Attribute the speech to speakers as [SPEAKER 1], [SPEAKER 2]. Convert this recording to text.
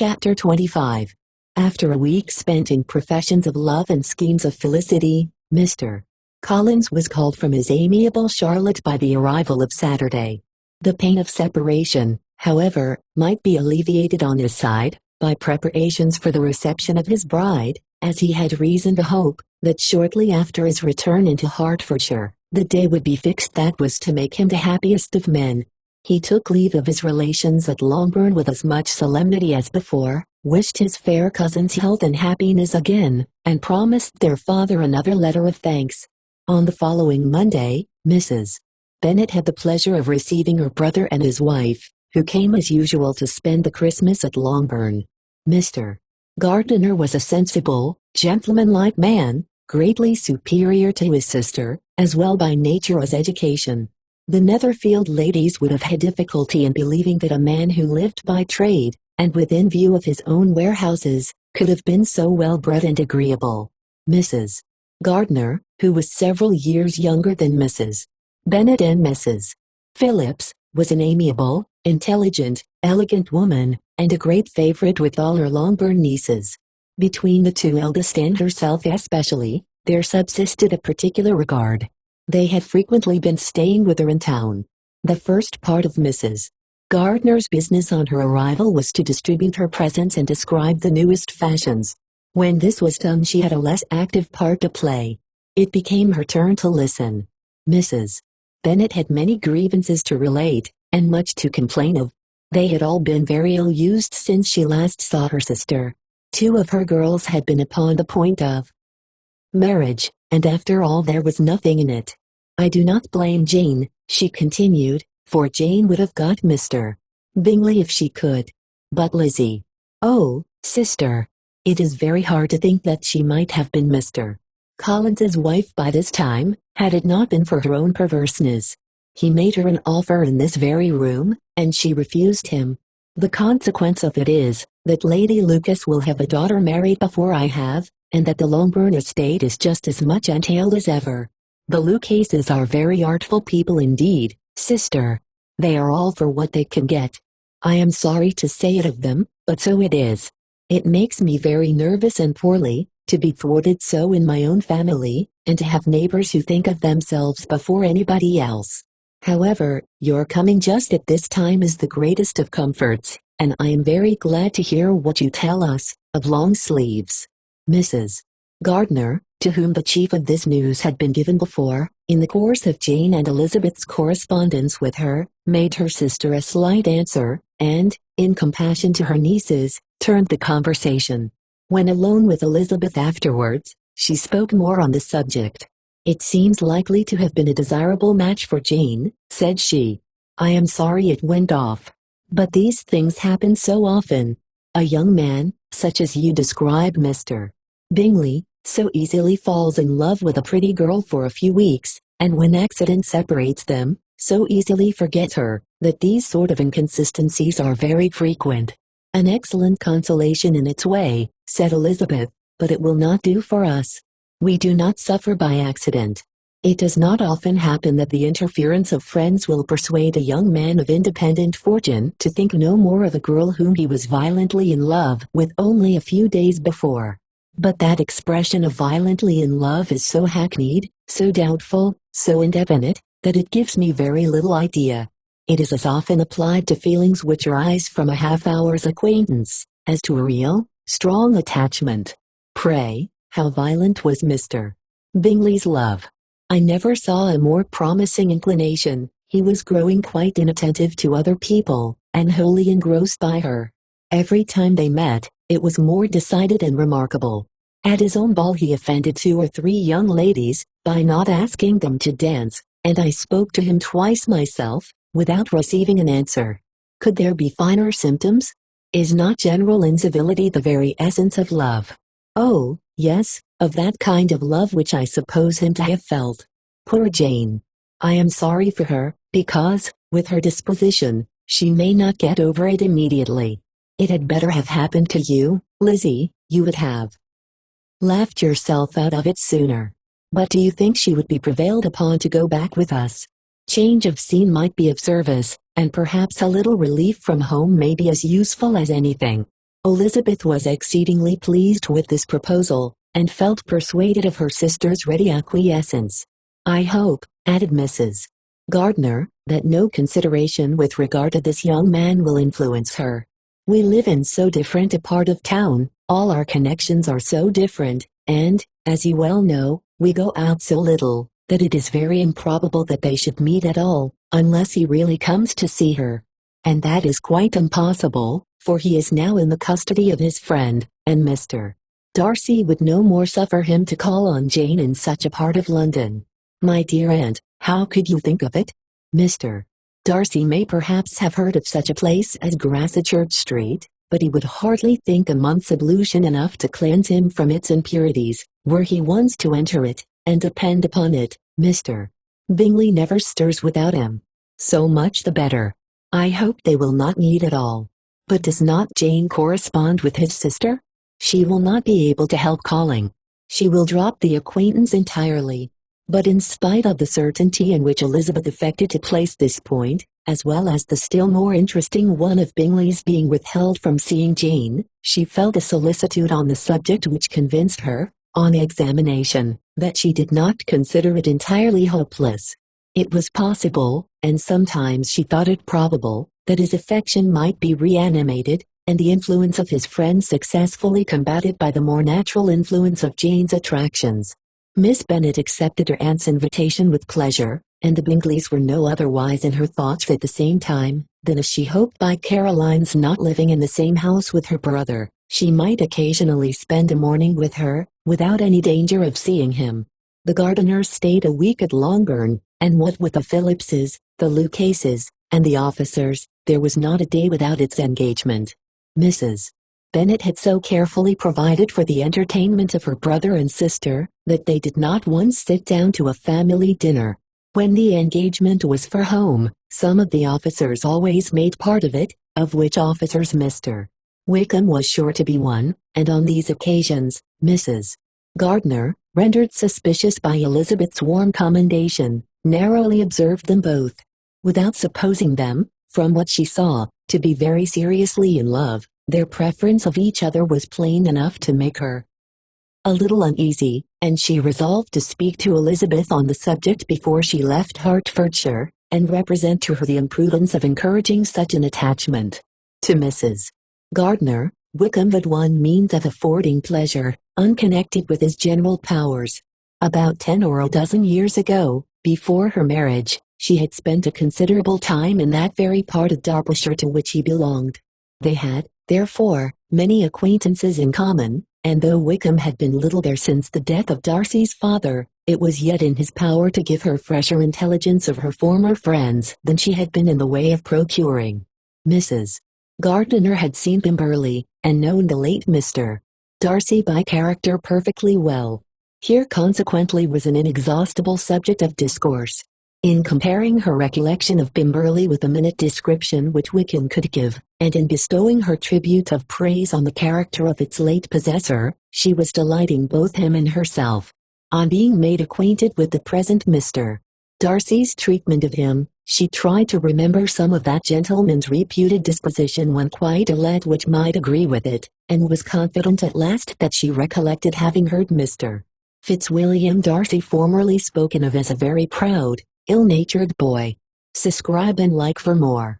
[SPEAKER 1] Chapter 25. After a week spent in professions of love and schemes of felicity, Mr. Collins was called from his amiable Charlotte by the arrival of Saturday. The pain of separation, however, might be alleviated on his side, by preparations for the reception of his bride, as he had reason to hope, that shortly after his return into Hertfordshire, the day would be fixed that was to make him the happiest of men. He took leave of his relations at Longbourn with as much solemnity as before, wished his fair cousins health and happiness again, and promised their father another letter of thanks. On the following Monday, Mrs. Bennet had the pleasure of receiving her brother and his wife, who came as usual to spend the Christmas at Longbourn. Mr. Gardiner was a sensible, gentlemanlike man, greatly superior to his sister, as well by nature as education. The Netherfield ladies would have had difficulty in believing that a man who lived by trade, and within view of his own warehouses, could have been so well bred and agreeable. Mrs. Gardiner, who was several years younger than Mrs. Bennet and Mrs. Phillips, was an amiable, intelligent, elegant woman, and a great favorite with all her Longbourn nieces. Between the two eldest and herself especially, there subsisted a particular regard. They had frequently been staying with her in town. The first part of Mrs. Gardiner's business on her arrival was to distribute her presents and describe the newest fashions. When this was done she had a less active part to play. It became her turn to listen. Mrs. Bennet had many grievances to relate, and much to complain of. They had all been very ill-used since she last saw her sister. Two of her girls had been upon the point of marriage, and after all there was nothing in it. I do not blame Jane, she continued, for Jane would have got Mr. Bingley if she could. But Lizzie. Oh, sister. It is very hard to think that she might have been Mr. Collins's wife by this time, had it not been for her own perverseness. He made her an offer in this very room, and she refused him. The consequence of it is, that Lady Lucas will have a daughter married before I have, and that the Longbourn estate is just as much entailed as ever. The Lucases are very artful people indeed, sister. They are all for what they can get. I am sorry to say it of them, but so it is. It makes me very nervous and poorly, to be thwarted so in my own family, and to have neighbors who think of themselves before anybody else. However, your coming just at this time is the greatest of comforts, and I am very glad to hear what you tell us, of long sleeves. Mrs. Gardiner, to whom the chief of this news had been given before, in the course of Jane and Elizabeth's correspondence with her, made her sister a slight answer, and, in compassion to her nieces, turned the conversation. When alone with Elizabeth afterwards, she spoke more on the subject. "It seems likely to have been a desirable match for Jane," said she. "I am sorry it went off. But these things happen so often. A young man, such as you describe Mr. Bingley, so easily falls in love with a pretty girl for a few weeks, and when accident separates them, so easily forgets her, that these sort of inconsistencies are very frequent." "An excellent consolation in its way," said Elizabeth, "but it will not do for us. We do not suffer by accident. It does not often happen that the interference of friends will persuade a young man of independent fortune to think no more of a girl whom he was violently in love with only a few days before. But that expression of violently in love is so hackneyed, so doubtful, so indefinite, that it gives me very little idea. It is as often applied to feelings which arise from a half-hour's acquaintance, as to a real, strong attachment. Pray, how violent was Mr. Bingley's love? I never saw a more promising inclination. He was growing quite inattentive to other people, and wholly engrossed by her. Every time they met, it was more decided and remarkable. At his own ball he offended 2 or 3 young ladies, by not asking them to dance, and I spoke to him twice myself, without receiving an answer. Could there be finer symptoms? Is not general incivility the very essence of love? Oh, yes, of that kind of love which I suppose him to have felt. Poor Jane! I am sorry for her, because, with her disposition, she may not get over it immediately. It had better have happened to you, Lizzie. You would have laughed yourself out of it sooner. But do you think she would be prevailed upon to go back with us? Change of scene might be of service, and perhaps a little relief from home may be as useful as anything. Elizabeth was exceedingly pleased with this proposal, and felt persuaded of her sister's ready acquiescence. "I hope," added Mrs. Gardner, "that no consideration with regard to this young man will influence her. We live in so different a part of town, all our connections are so different, and, as you well know, we go out so little, that it is very improbable that they should meet at all, unless he really comes to see her. And that is quite impossible, for he is now in the custody of his friend, and Mr. Darcy would no more suffer him to call on Jane in such a part of London. My dear aunt, how could you think of it? Mr. Darcy may perhaps have heard of such a place as Gracechurch Street, but he would hardly think a month's ablution enough to cleanse him from its impurities, were he once to enter it, and depend upon it, Mr. Bingley never stirs without him. So much the better. I hope they will not meet at all. But does not Jane correspond with his sister? She will not be able to help calling. She will drop the acquaintance entirely." But in spite of the certainty in which Elizabeth affected to place this point, as well as the still more interesting one of Bingley's being withheld from seeing Jane, she felt a solicitude on the subject which convinced her, on examination, that she did not consider it entirely hopeless. It was possible, and sometimes she thought it probable, that his affection might be reanimated, and the influence of his friend successfully combated by the more natural influence of Jane's attractions. Miss Bennet accepted her aunt's invitation with pleasure, and the Bingleys were no otherwise in her thoughts at the same time, than as she hoped by Caroline's not living in the same house with her brother, she might occasionally spend a morning with her, without any danger of seeing him. The Gardiners stayed a week at Longbourn, and what with the Phillipses, the Lucases, and the officers, there was not a day without its engagement. Mrs. Bennet had so carefully provided for the entertainment of her brother and sister, that they did not once sit down to a family dinner. When the engagement was for home, some of the officers always made part of it, of which officers Mr. Wickham was sure to be one, and on these occasions, Mrs. Gardner, rendered suspicious by Elizabeth's warm commendation, narrowly observed them both. Without supposing them, from what she saw, to be very seriously in love, their preference of each other was plain enough to make her a little uneasy, and she resolved to speak to Elizabeth on the subject before she left Hertfordshire, and represent to her the imprudence of encouraging such an attachment. To Mrs. Gardner, Wickham but one means of affording pleasure, unconnected with his general powers. About 10 or a dozen years ago, before her marriage, she had spent a considerable time in that very part of Derbyshire to which he belonged. They had, therefore, many acquaintances in common, and though Wickham had been little there since the death of Darcy's father, it was yet in his power to give her fresher intelligence of her former friends than she had been in the way of procuring. Mrs. Gardiner had seen Pemberley, and known the late Mr. Darcy by character perfectly well. Here consequently was an inexhaustible subject of discourse. In comparing her recollection of Pemberley with the minute description which Wickham could give, and in bestowing her tribute of praise on the character of its late possessor, she was delighting both him and herself. On being made acquainted with the present Mr. Darcy's treatment of him, she tried to remember some of that gentleman's reputed disposition when quite a lad which might agree with it, and was confident at last that she recollected having heard Mr. Fitzwilliam Darcy formerly spoken of as a very proud, ill-natured boy. Suscribe and like for more.